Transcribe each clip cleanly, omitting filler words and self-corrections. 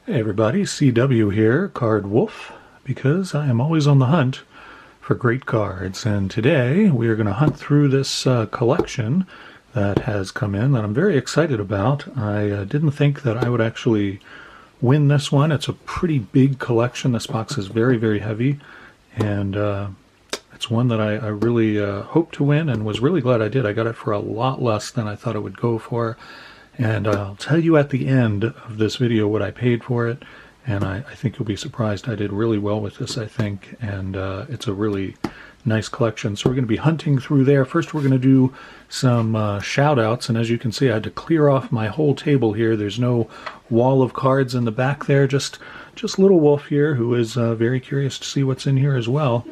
Hey everybody, CW here, Card Wolf, because I am always on the hunt for great cards. And today we are going to hunt through this collection that has come in that I'm very excited about. I didn't think that I would actually win this one. It's a pretty big collection. This box is very, very heavy, and it's one that I really hoped to win and was really glad I did. I got it for a lot less than I thought it would go for. And I'll tell you at the end of this video what I paid for it, and I think you'll be surprised. I did really well with this, I think, and it's a really nice collection. So we're going to be hunting through there. First we're going to do some shout outs, and as you can see I had to clear off my whole table here. There's no wall of cards in the back there, just little Wolf here, who is very curious to see what's in here as well.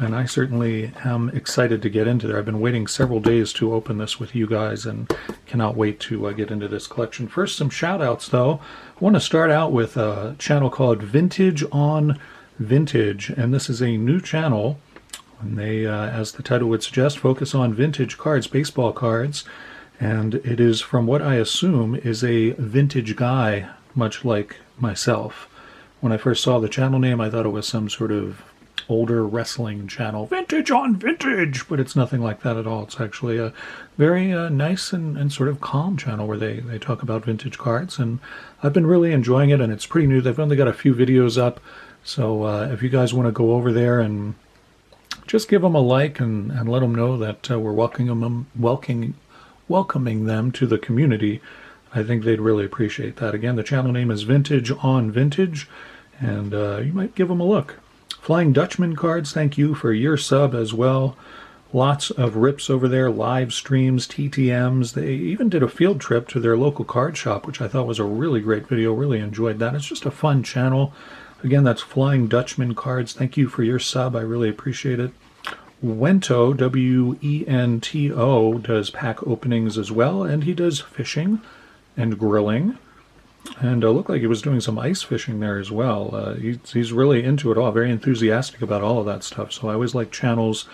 And I certainly am excited to get into there. I've been waiting several days to open this with you guys and cannot wait to get into this collection. First, some shout outs though. I want to start out with a channel called Vintage on Vintage, and this is a new channel, and they, as the title would suggest, focus on vintage cards, baseball cards, and it is, from what I assume, is a vintage guy, much like myself. When I first saw the channel name, I thought it was some sort of older wrestling channel, Vintage on Vintage, but it's nothing like that at all. It's actually a very nice and sort of calm channel where they talk about vintage cards, and I've been really enjoying it, and it's pretty new. They've only got a few videos up, so if you guys want to go over there and just give them a like and let them know that we're welcoming them to the community, I think they'd really appreciate that. Again, the channel name is Vintage on Vintage, and you might give them a look. Flying Dutchman cards, thank you for your sub as well. Lots of rips over there, live streams, TTMs. They even did a field trip to their local card shop, which I thought was a really great video. Really enjoyed that. It's just a fun channel. Again, that's Flying Dutchman cards. Thank you for your sub. I really appreciate it. Wento, W-E-N-T-O, does pack openings as well, and he does fishing and grilling. And looked like he was doing some ice fishing there as well. He's really into it all, very enthusiastic about all of that stuff. So I always like channels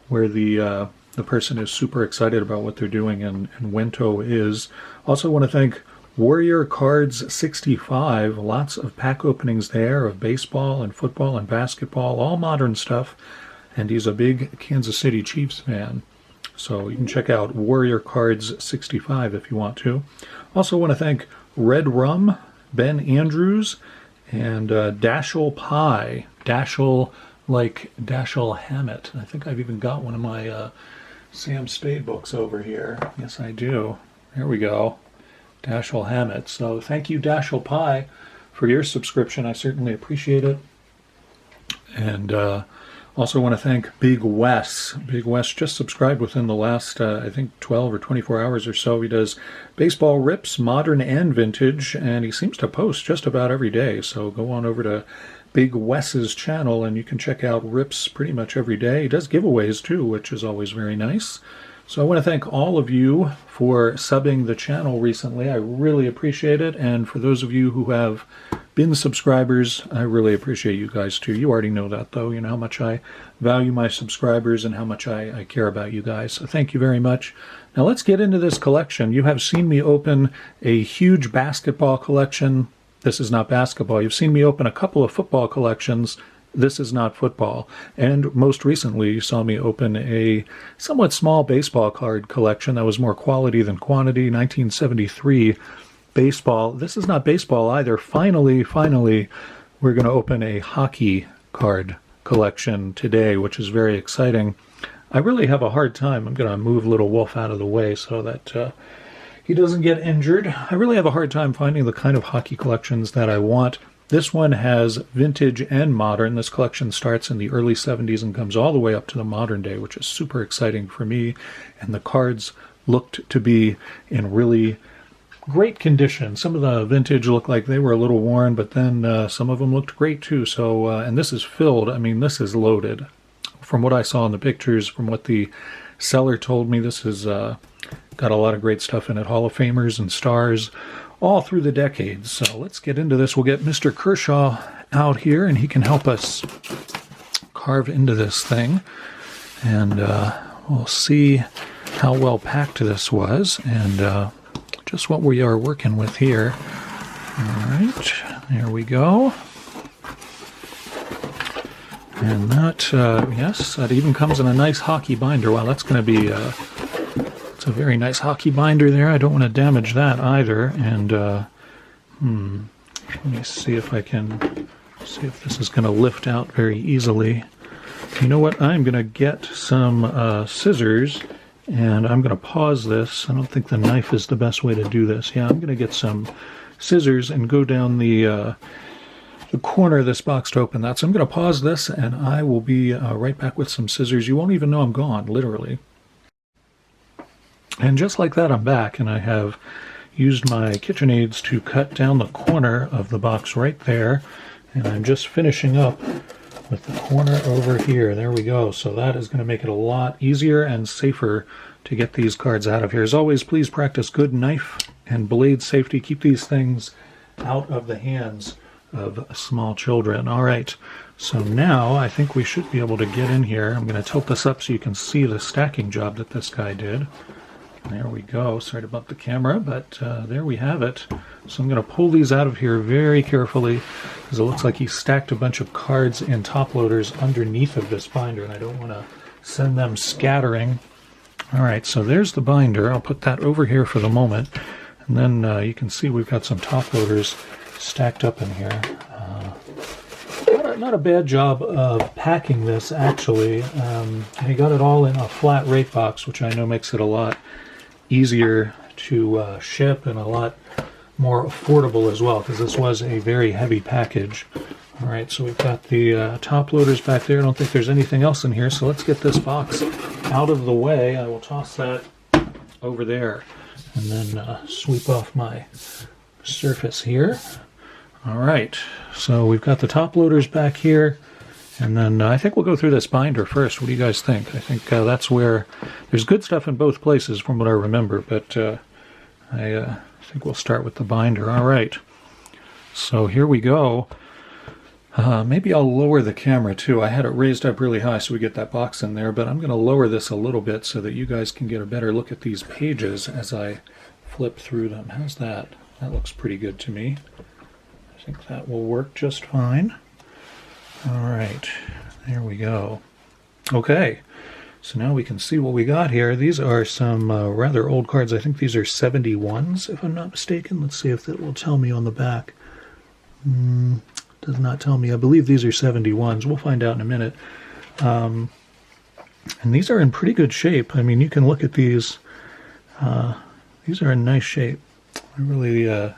where the person is super excited about what they're doing, and Wento is. Also want to thank Warrior Cards 65. Lots of pack openings there of baseball and football and basketball, all modern stuff. And he's a big Kansas City Chiefs fan. So you can check out Warrior Cards 65 if you want to. Also want to thank Red Rum, Ben Andrews, and Dashel Pie. Dashel, like Dashiell Hammett. I think I've even got one of my Sam Spade books over here. Yes, I do. There we go. Dashiell Hammett. So thank you, Dashel Pie, for your subscription. I certainly appreciate it. And also want to thank Big Wes. Big Wes just subscribed within the last, I think, 12 or 24 hours or so. He does baseball rips, modern and vintage, and he seems to post just about every day. So go on over to Big Wes's channel, and you can check out rips pretty much every day. He does giveaways, too, which is always very nice. So I want to thank all of you for subbing the channel recently. I really appreciate it. And for those of you who have been subscribers, I really appreciate you guys too. You already know that though. You know how much I value my subscribers and how much I care about you guys. So thank you very much. Now let's get into this collection. You have seen me open a huge basketball collection. This is not basketball. You've seen me open a couple of football collections. This is not football. And most recently, you saw me open a somewhat small baseball card collection that was more quality than quantity, 1973 baseball. This is not baseball either. Finally, we're going to open a hockey card collection today, which is very exciting. I really have a hard time. I'm going to move Little Wolf out of the way so that he doesn't get injured. I really have a hard time finding the kind of hockey collections that I want. This one has vintage and modern. This collection starts in the early 70s and comes all the way up to the modern day, which is super exciting for me. And the cards looked to be in really great condition. Some of the vintage looked like they were a little worn, but then some of them looked great too. So, and this is filled. I mean, this is loaded. From what I saw in the pictures, from what the seller told me, this has got a lot of great stuff in it. Hall of Famers and stars all through the decades. So let's get into this. We'll get Mr. Kershaw out here, and he can help us carve into this thing. And we'll see how well packed this was, and just what we are working with here. right, there we go. And that, yes, that even comes in a nice hockey binder. Wow, that's going to be, it's a very nice hockey binder there. I don't want to damage that either. And, let me see if I can, see if this is going to lift out very easily. You know what, I'm going to get some scissors, and I'm going to pause this. I don't think the knife is the best way to do this. Yeah, I'm going to get some scissors and go down the corner of this box to open that. So I'm going to pause this, and I will be right back with some scissors. You won't even know I'm gone, literally. And just like that, I'm back, and I have used my KitchenAids to cut down the corner of the box right there. And I'm just finishing up with the corner over here. There we go. So that is going to make it a lot easier and safer to get these cards out of here. As always, please practice good knife and blade safety. Keep these things out of the hands of small children. All right, so now I think we should be able to get in here. I'm going to tilt this up so you can see the stacking job that this guy did. There we go. Sorry to bump the camera, but there we have it. So I'm going to pull these out of here very carefully, because it looks like he stacked a bunch of cards and top loaders underneath of this binder, and I don't want to send them scattering. All right, so there's the binder. I'll put that over here for the moment, and then you can see we've got some top loaders stacked up in here. Not a bad job of packing this, actually. He got it all in a flat rate box, which I know makes it a lot easier to ship and a lot more affordable as well, because this was a very heavy package. All right, so we've got the top loaders back there. I don't think there's anything else in here, so let's get this box out of the way. I will toss that over there and then sweep off my surface here. All right, so we've got the top loaders back here, and then I think we'll go through this binder first. What do you guys think? I think that's where there's good stuff in both places from what I remember, but I think we'll start with the binder. All right, so here we go. Maybe I'll lower the camera too. I had it raised up really high so we get that box in there, but I'm going to lower this a little bit so that you guys can get a better look at these pages as I flip through them. How's that? That looks pretty good to me. I think that will work just fine. All right, there we go. Okay, so now we can see what we got here. These are some rather old cards. I think these are 71s, if I'm not mistaken. Let's see if that will tell me on the back. Does not tell me. I believe these are 71s. We'll find out in a minute. And these are in pretty good shape. I mean, you can look at these. These are in nice shape. I really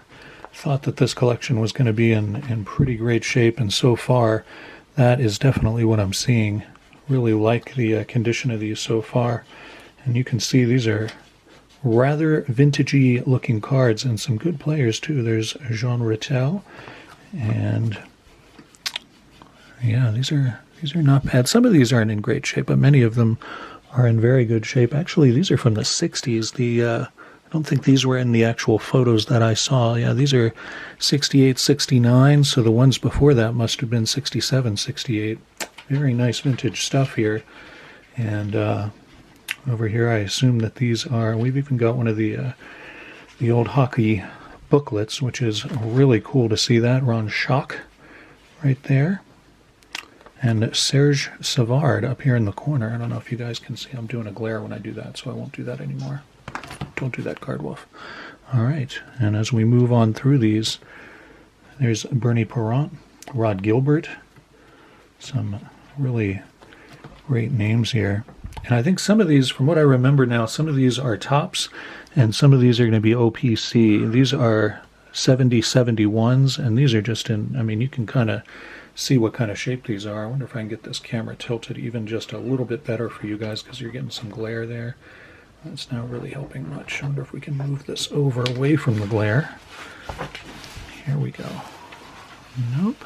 thought that this collection was going to be in pretty great shape, and so far that is definitely what I'm seeing. Really like the condition of these so far, and you can see these are rather vintagey looking cards and some good players too. There's Jean Rattel, and yeah, these are not bad. Some of these aren't in great shape, but many of them are in very good shape. Actually, these are from the 60s. I don't think these were in the actual photos that I saw. Yeah, these are 68, 69, so the ones before that must have been 67, 68. Very nice vintage stuff here. And over here, I assume that these are, we've even got one of the old hockey booklets, which is really cool to see that. Ron Schock right there. And Serge Savard up here in the corner. I don't know if you guys can see. I'm doing a glare when I do that, so I won't do that anymore. Don't do that, Card Wolf. All right, and as we move on through these, there's Bernie Parent, Rod Gilbert, some really great names here. And I think some of these, from what I remember now, some of these are tops, and some of these are going to be OPC. These are 70, 71s, and these are just in, I mean, you can kind of see what kind of shape these are. I wonder if I can get this camera tilted even just a little bit better for you guys, because you're getting some glare there. That's not really helping much. I wonder if we can move this over away from the glare. Here we go. Nope.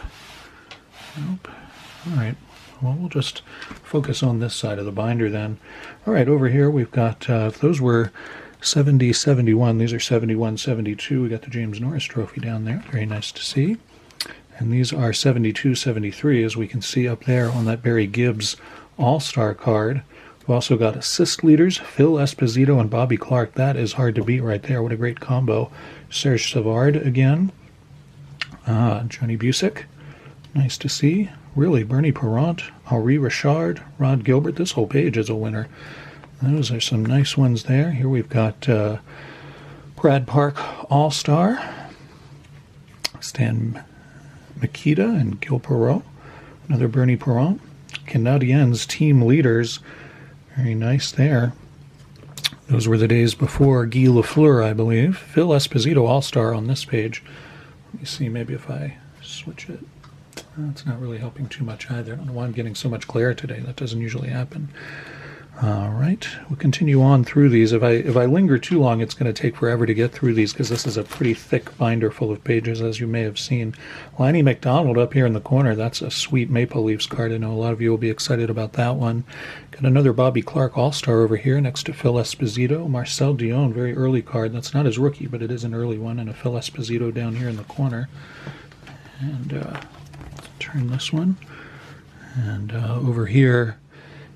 Nope. All right. Well, we'll just focus on this side of the binder then. All right, over here we've got, those were 70, 71. These are 71, 72. We got the James Norris Trophy down there. Very nice to see. And these are 72, 73, as we can see up there on that Barry Gibbs All-Star card. We've also got assist leaders, Phil Esposito and Bobby Clark. That is hard to beat right there. What a great combo. Serge Savard again. Johnny Busick. Nice to see. Really, Bernie Parent, Henri Richard, Rod Gilbert. This whole page is a winner. Those are some nice ones there. Here we've got Brad Park All-Star, Stan Mikita and Gil Perreault. Another Bernie Parent. Canadiens team leaders. Very nice there. Those were the days before Guy Lafleur, I believe. Phil Esposito All-Star on this page. Let me see, maybe if I switch it. That's not really helping too much either. I don't know why I'm getting so much glare today. That doesn't usually happen. All right, we'll continue on through these. If I linger too long, it's going to take forever to get through these because this is a pretty thick binder full of pages, as you may have seen. Lanny McDonald up here in the corner. That's a sweet Maple Leafs card. I know a lot of you will be excited about that one. Got another Bobby Clark All-Star over here next to Phil Esposito. Marcel Dion, very early card. That's not his rookie, but it is an early one. And a Phil Esposito down here in the corner. And turn this one. And over here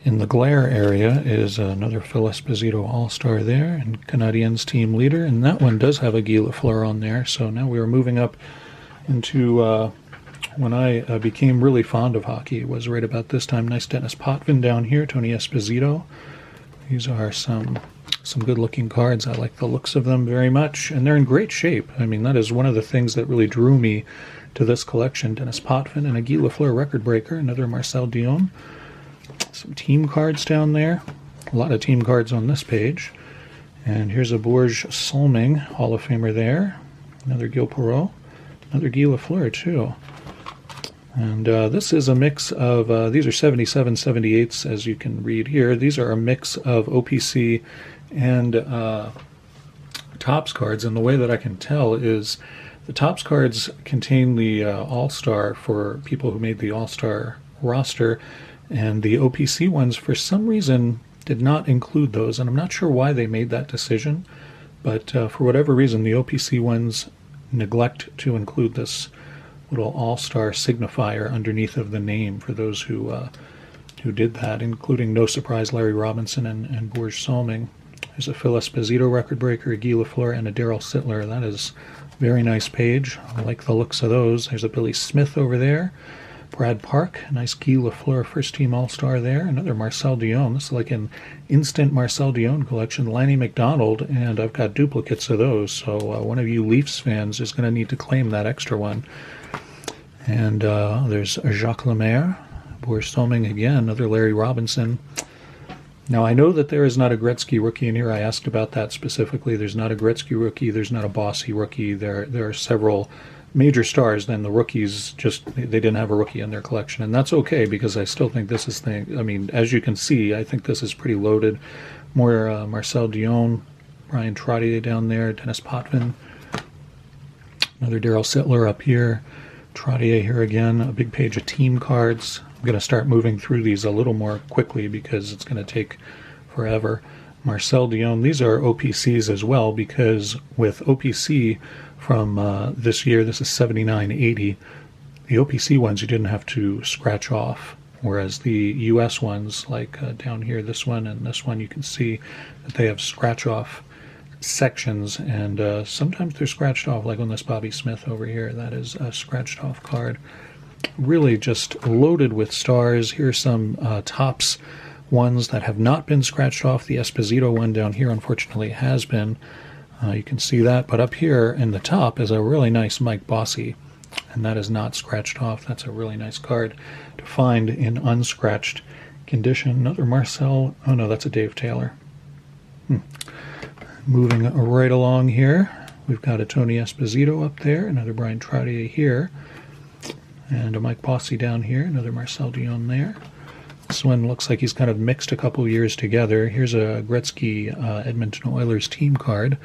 in the glare area is another Phil Esposito All-Star there, and Canadiens team leader, and that one does have a Guy Lafleur on there. So now we are moving up into when I became really fond of hockey. It was right about this time. Nice Dennis Potvin down here, Tony Esposito. These are some good-looking cards. I like the looks of them very much, and they're in great shape. I mean, that is one of the things that really drew me to this collection. Dennis Potvin and a Guy Lafleur record breaker, another Marcel Dion. Some team cards down there. A lot of team cards on this page. And here's a Borges Solming, Hall of Famer there. Another Gil Perreault. Another Guy Lafleur, too. And this is a mix of, these are 77, 78s, as you can read here. These are a mix of OPC and Topps cards. And the way that I can tell is the Topps cards contain the All-Star for people who made the All-Star roster. And the OPC ones, for some reason, did not include those. And I'm not sure why they made that decision. But for whatever reason, the OPC ones neglect to include this little All-Star signifier underneath of the name for those who did that, including, no surprise, Larry Robinson and Borges Solming. There's a Phil Esposito record breaker, a Guy Lafleur, and a Daryl Sittler. That is a very nice page. I like the looks of those. There's a Billy Smith over there. Brad Park, nice Guy Lafleur first-team All-Star there. Another Marcel Dion. This is like an instant Marcel Dion collection. Lanny McDonald, and I've got duplicates of those, so one of you Leafs fans is going to need to claim that extra one. And there's Jacques Lemaire, Borges Solming again, another Larry Robinson. Now, I know that there is not a Gretzky rookie in here. I asked about that specifically. There's not a Gretzky rookie. There's not a Bossy rookie. There are several major stars. Then the rookies they didn't have a rookie in their collection, and that's okay because I still think this is I mean, as you can see, I think this is pretty loaded. More Marcel Dion, Brian Trottier down there, Dennis Potvin, another Daryl Sittler up here, Trottier here again, a big page of team cards. I'm going to start moving through these a little more quickly because it's going to take forever. Marcel Dion, these are OPCs as well, because with OPC from this year, this is 79-80, the OPC ones you didn't have to scratch off, whereas the US ones, like down here, this one and this one, you can see that they have scratch off sections, and sometimes they're scratched off, like on this Bobby Smith over here. That is a scratched off card. Really just loaded with stars. Here's some Topps ones that have not been scratched off. The Esposito one down here, unfortunately, has been. You can see that. But up here in the top is a really nice Mike Bossy, and that is not scratched off. That's a really nice card to find in unscratched condition. Another Marcel. Oh, no, that's a Dave Taylor. Moving right along here, we've got a Tony Esposito up there, another Brian Trottier here, and a Mike Bossy down here, another Marcel Dion there. This one looks like he's kind of mixed a couple years together. Here's a Gretzky Edmonton Oilers team card.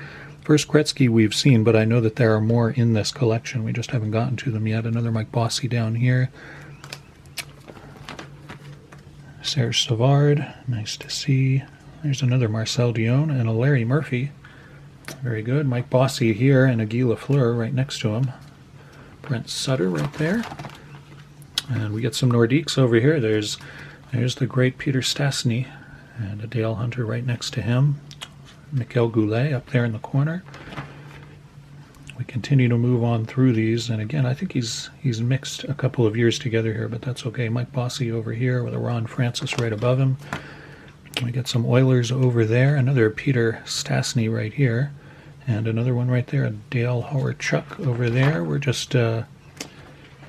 First Gretzky we've seen, but I know that there are more in this collection. We just haven't gotten to them yet. Another Mike Bossy down here. Serge Savard, nice to see. There's another Marcel Dion and a Larry Murphy. Very good. Mike Bossy here and a Guy Lafleur right next to him. Brent Sutter right there. And we get some Nordiques over here. There's the great Peter Stastny and a Dale Hunter right next to him. Mikel Goulet up there in the corner. we continue to move on through these, and again, I think he's mixed a couple of years together here, but that's okay. Mike Bossy over here with a Ron Francis right above him. We get some Oilers over there, another Peter Stastny right here, and another one right there, a Dale Hawerchuk over there. We're just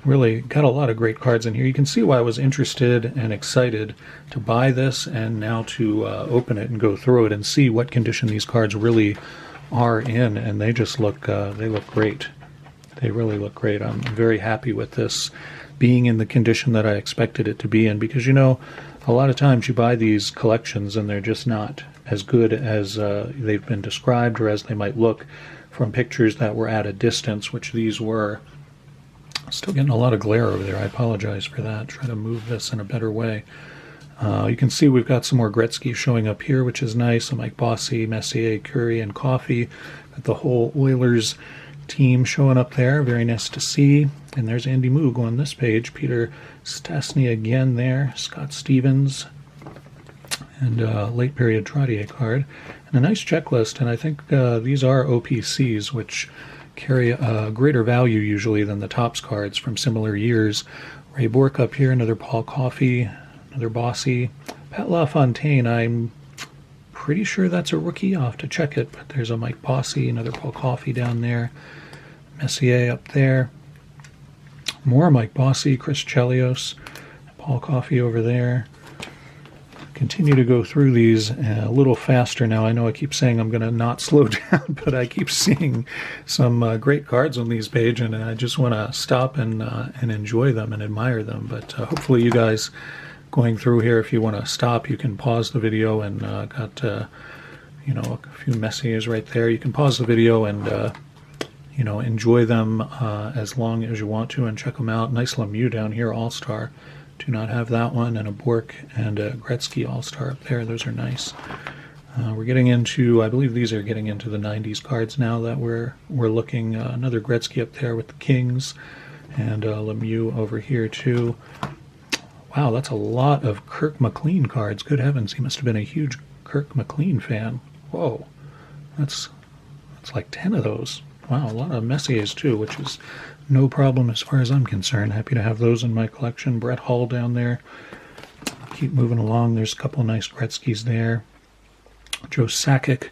really got a lot of great cards in here. You can see why I was interested and excited to buy this, and now to open it and go through it and see what condition these cards really are in, and they just look they look great. They really look great. I'm very happy with this being in the condition that I expected it to be in, because you know, a lot of times you buy these collections and they're just not as good as they've been described, or as they might look from pictures that were at a distance, which these were. Still getting a lot of glare over there. I apologize for that. Try to move this in a better way. You can see we've got some more Gretzky showing up here, which is nice. So Mike Bossy, Messier, Curry, and Coffey. Got the whole Oilers team showing up there. Very nice to see. And there's Andy Moog on this page. Peter Stastny again there. Scott Stevens. And late period Trottier card. And a nice checklist. And I think these are OPCs, which carry a greater value usually than the Topps cards from similar years. Ray Bourque up here. Another Paul Coffey. Another Bossy. Pat LaFontaine, I'm pretty sure that's a rookie. I'll have to check it, but there's a Mike Bossy, another Paul Coffey down there. Messier up there. More Mike Bossy, Chris Chelios, Paul Coffey over there. Continue to go through these a little faster now. I know I keep saying I'm going to not slow down, but I keep seeing some great cards on these pages, and I just want to stop and enjoy them and admire them. But hopefully you guys going through here, if you want to stop, you can pause the video, and got you know, a few Messiers right there. You can pause the video and you know, enjoy them as long as you want to, and check them out. Nice Lemieux down here, All-Star. Do not have that one, and a Bourque and a Gretzky All-Star up there. Those are nice. We're getting into, I believe these are getting into the 90s cards now that we're looking. Another Gretzky up there with the Kings, and Lemieux over here too. Wow, that's a lot of Kirk McLean cards. Good heavens, he must have been a huge Kirk McLean fan. Whoa, that's like 10 of those. Wow, a lot of Messiers too, which is no problem as far as I'm concerned. Happy to have those in my collection. Brett Hull down there. Keep moving along. There's a couple nice Gretzkys there. Joe Sakic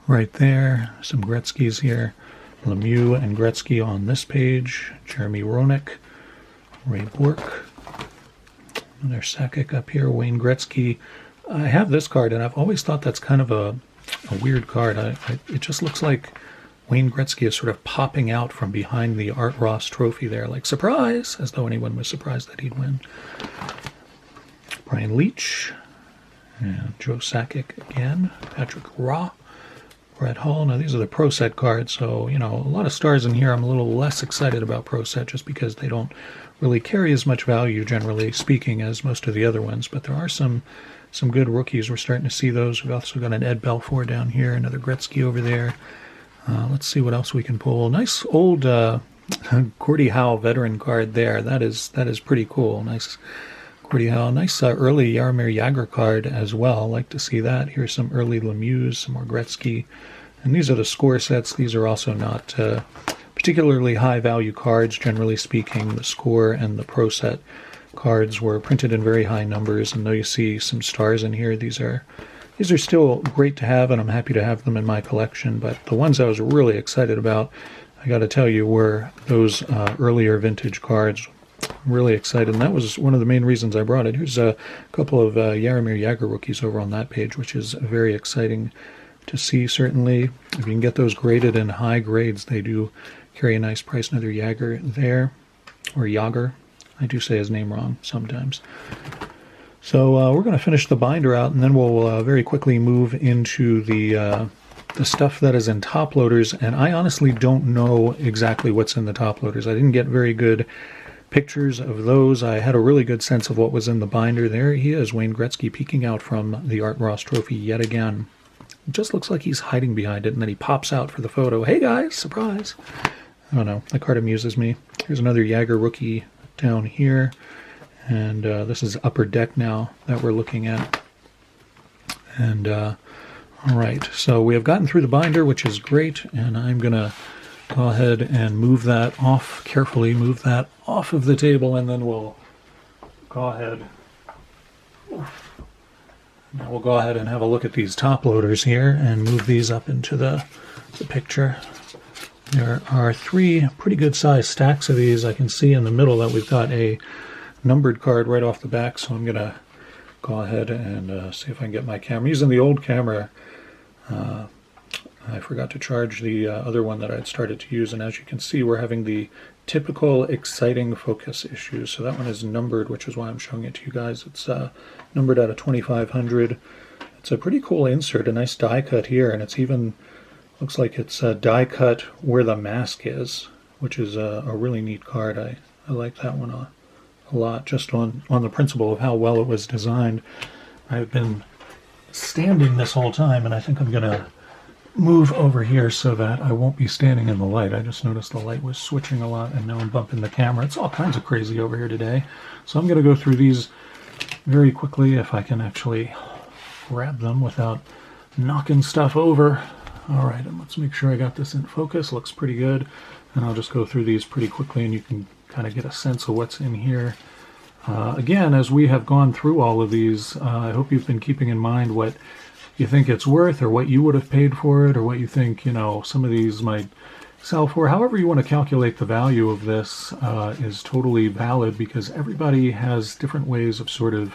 right there. Some Gretzkys here. Lemieux and Gretzky on this page. Jeremy Roenick. Ray Bourque. Another Sakic up here. Wayne Gretzky. I have this card, and I've always thought that's kind of a weird card. It just looks like Wayne Gretzky is sort of popping out from behind the Art Ross trophy there, like, surprise, as though anyone was surprised that he'd win. Brian Leach, and Joe Sakic again, Patrick Raw, Brett Hull. Now, these are the Pro Set cards, so, you know, a lot of stars in here. I'm a little less excited about Pro Set just because they don't really carry as much value, generally speaking, as most of the other ones, but there are some good rookies. We're starting to see those. We've also got an Ed Belfour down here, another Gretzky over there. Let's see what else we can pull. Nice old Gordie Howe veteran card there. That is pretty cool. Nice Gordie Howe. Nice early Jaromir Jagr card as well. Like to see that. Here's some early Lemieux, some more Gretzky. And these are the score sets. These are also not particularly high value cards. Generally speaking, the score and the Pro Set cards were printed in very high numbers. And though you see some stars in here, these are still great to have, and I'm happy to have them in my collection. But the ones I was really excited about, I got to tell you, were those earlier vintage cards. I'm really excited, and that was one of the main reasons I brought it. Here's a couple of Jaromir Jagr rookies over on that page, which is very exciting to see, certainly. If you can get those graded in high grades, they do carry a nice price. Another Jagr there, or Jagr. I do say his name wrong sometimes. So we're going to finish the binder out, and then we'll very quickly move into the stuff that is in top loaders. And I honestly don't know exactly what's in the top loaders. I didn't get very good pictures of those. I had a really good sense of what was in the binder. There he is, Wayne Gretzky, peeking out from the Art Ross trophy yet again. It just looks like he's hiding behind it, and then he pops out for the photo. Hey guys, surprise! I don't know. That card amuses me. Here's another Jagr rookie down here. And this is Upper Deck now that we're looking at. And all right, so we have gotten through the binder, which is great. And I'm going to go ahead and move that off carefully, move that off of the table, and then we'll go ahead. Now we'll go ahead and have a look at these top loaders here and move these up into the picture. There are 3 pretty good sized stacks of these. I can see in the middle that we've got a numbered card right off the back, so I'm going to go ahead and see if I can get my camera. I'm using the old camera. I forgot to charge the other one that I had started to use, and as you can see, we're having the typical exciting focus issues. So that one is numbered, which is why I'm showing it to you guys. It's numbered out of 2500. It's a pretty cool insert, a nice die cut here, and it's even looks like it's die cut where the mask is, which is a really neat card. I like that one a lot, just on the principle of how well it was designed. I've been standing this whole time, and I think I'm gonna move over here so that I won't be standing in the light. I just noticed the light was switching a lot, and now I'm bumping the camera. It's all kinds of crazy over here today. So I'm going to go through these very quickly if I can actually grab them without knocking stuff over. All right, and let's make sure I got this in focus. Looks pretty good. And I'll just go through these pretty quickly, and you can kind of get a sense of what's in here. Again, as we have gone through all of these, I hope you've been keeping in mind what you think it's worth, or what you would have paid for it, or what you think, you know, some of these might sell for. However you want to calculate the value of this is totally valid, because everybody has different ways of sort of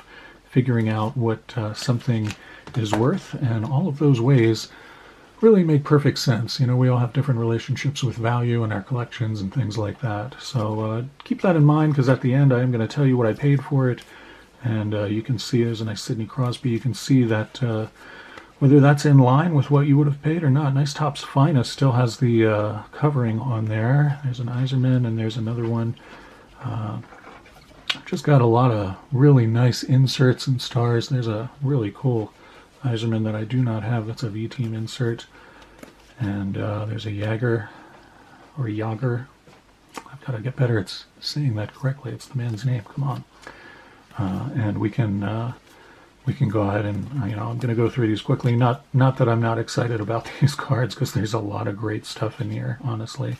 figuring out what something is worth, and all of those ways really make perfect sense. You know, we all have different relationships with value in our collections and things like that. So keep that in mind, because at the end I am going to tell you what I paid for it, and you can see there's a nice Sidney Crosby. You can see that whether that's in line with what you would have paid or not. Nice Topps Finest still has the covering on there. There's an Yzerman, and there's another one. Just got a lot of really nice inserts and stars. There's a really cool Yzerman that I do not have. That's a V-Team insert. And there's a Jager, or Jager. I've got to get better at saying that correctly. It's the man's name. Come on. And we can go ahead and, you know, I'm going to go through these quickly. Not that I'm not excited about these cards, because there's a lot of great stuff in here, honestly.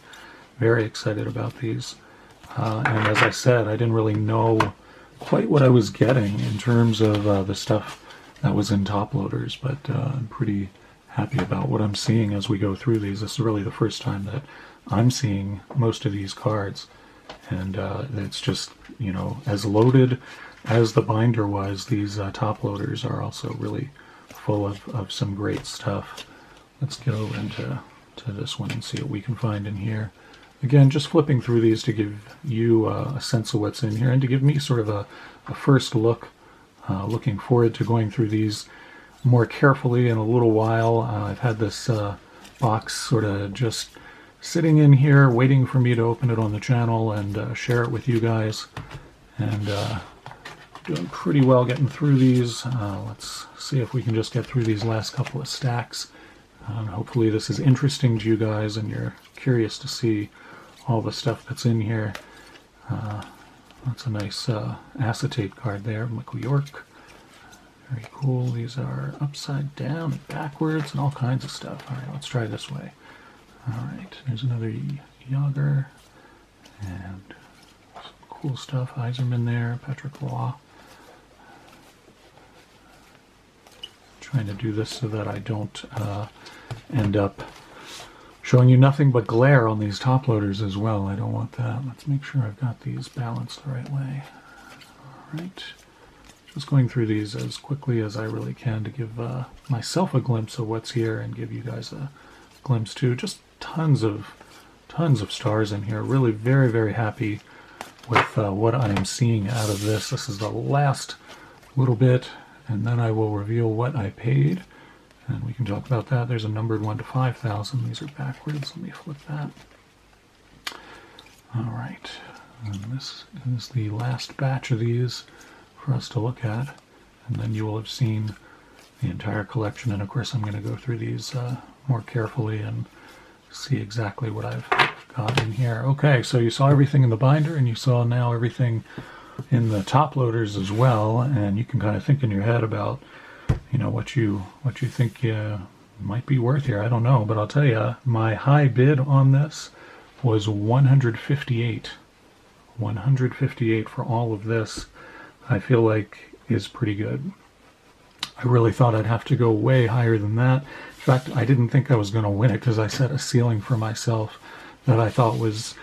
Very excited about these. And as I said, I didn't really know quite what I was getting in terms of the stuff that was in top loaders, but I'm pretty happy about what I'm seeing as we go through these. This is really the first time that I'm seeing most of these cards, and it's just, you know, as loaded as the binder was, these top loaders are also really full of some great stuff. Let's get over into this one and see what we can find in here. Again, just flipping through these to give you a sense of what's in here, and to give me sort of a first look. Looking forward to going through these more carefully in a little while. I've had this box sort of just sitting in here waiting for me to open it on the channel and share it with you guys. And doing pretty well getting through these. Let's see if we can just get through these last couple of stacks. Hopefully this is interesting to you guys and you're curious to see all the stuff that's in here. That's a nice acetate card there, Michael York. Very cool. These are upside down and backwards and all kinds of stuff. All right, let's try this way. All right, there's another Jager and some cool stuff. Yzerman there, Patrick Roy. Trying to do this so that I don't end up showing you nothing but glare on these top loaders as well. I don't want that. Let's make sure I've got these balanced the right way. All right. Just going through these as quickly as I really can to give myself a glimpse of what's here and give you guys a glimpse too. Just tons of stars in here. Really very, very happy with what I am seeing out of this. This is the last little bit, and then I will reveal what I paid, and we can talk about that. There's a numbered 1 to 5,000. These are backwards. Let me flip that. All right, and this is the last batch of these for us to look at, and then you will have seen the entire collection. And of course I'm going to go through these more carefully and see exactly what I've got in here. Okay, so you saw everything in the binder, and you saw now everything in the top loaders as well, and you can kind of think in your head about, you know, what you think might be worth here. I don't know, but I'll tell you, my high bid on this was 158. 158 for all of this, I feel like is pretty good. I really thought I'd have to go way higher than that. In fact, I didn't think I was going to win it because I set a ceiling for myself that I thought was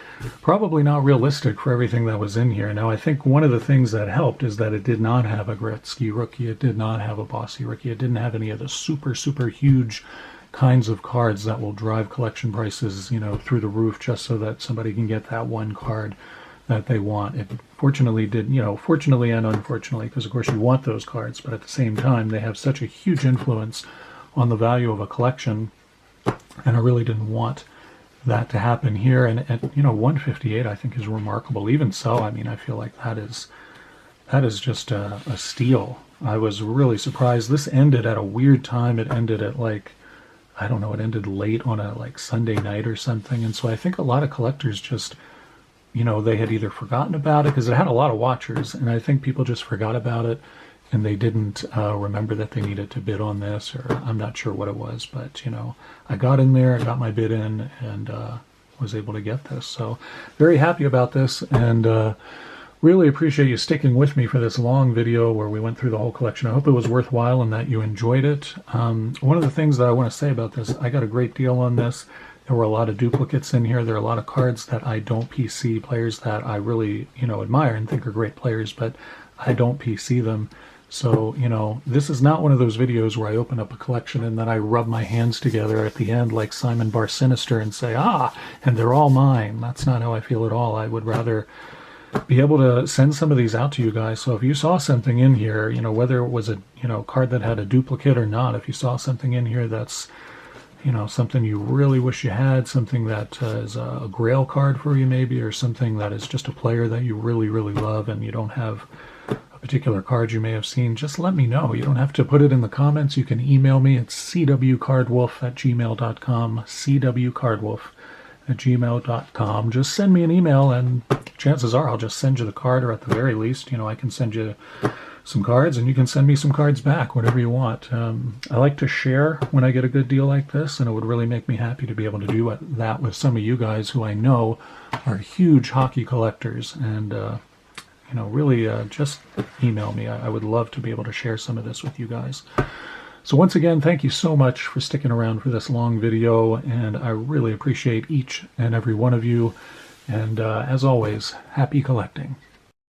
probably not realistic for everything that was in here. Now, I think one of the things that helped is that it did not have a Gretzky rookie. It did not have a Bossy rookie. It didn't have any of the super, super huge kinds of cards that will drive collection prices, through the roof just so that somebody can get that one card that they want. It fortunately did, fortunately and unfortunately, because of course you want those cards, but at the same time they have such a huge influence on the value of a collection, and I really didn't want that to happen here. And 158 I think is remarkable. Even so, I mean, I feel like that is just a steal. I was really surprised. This ended at a weird time. It ended at it ended late on a Sunday night or something, and so I think a lot of collectors just, they had either forgotten about it because it had a lot of watchers, and I think people just forgot about it and they didn't remember that they needed to bid on this, or I'm not sure what it was, but I got in there, I got my bid in, and was able to get this. So very happy about this, and really appreciate you sticking with me for this long video where we went through the whole collection. I hope it was worthwhile and that you enjoyed it. One of the things that I want to say about this, I got a great deal on this. There were a lot of duplicates in here. There are a lot of cards that I don't PC, players that I really, admire and think are great players, but I don't PC them. So, this is not one of those videos where I open up a collection and then I rub my hands together at the end like Simon Bar Sinister and say, and they're all mine. That's not how I feel at all. I would rather be able to send some of these out to you guys. So if you saw something in here, whether it was a, card that had a duplicate or not, if you saw something in here that's, something you really wish you had, something that is a grail card for you maybe, or something that is just a player that you really, really love and you don't have a particular card you may have seen, just let me know. You don't have to put it in the comments. You can email me at cwcardwolf@gmail.com, cwcardwolf@gmail.com. Just send me an email and chances are I'll just send you the card, or at the very least, I can send you some cards and you can send me some cards back, whatever you want. I like to share when I get a good deal like this, and it would really make me happy to be able to do that with some of you guys who I know are huge hockey collectors, and really just email me. I would love to be able to share some of this with you guys. So once again, thank you so much for sticking around for this long video, and I really appreciate each and every one of you. And as always, happy collecting.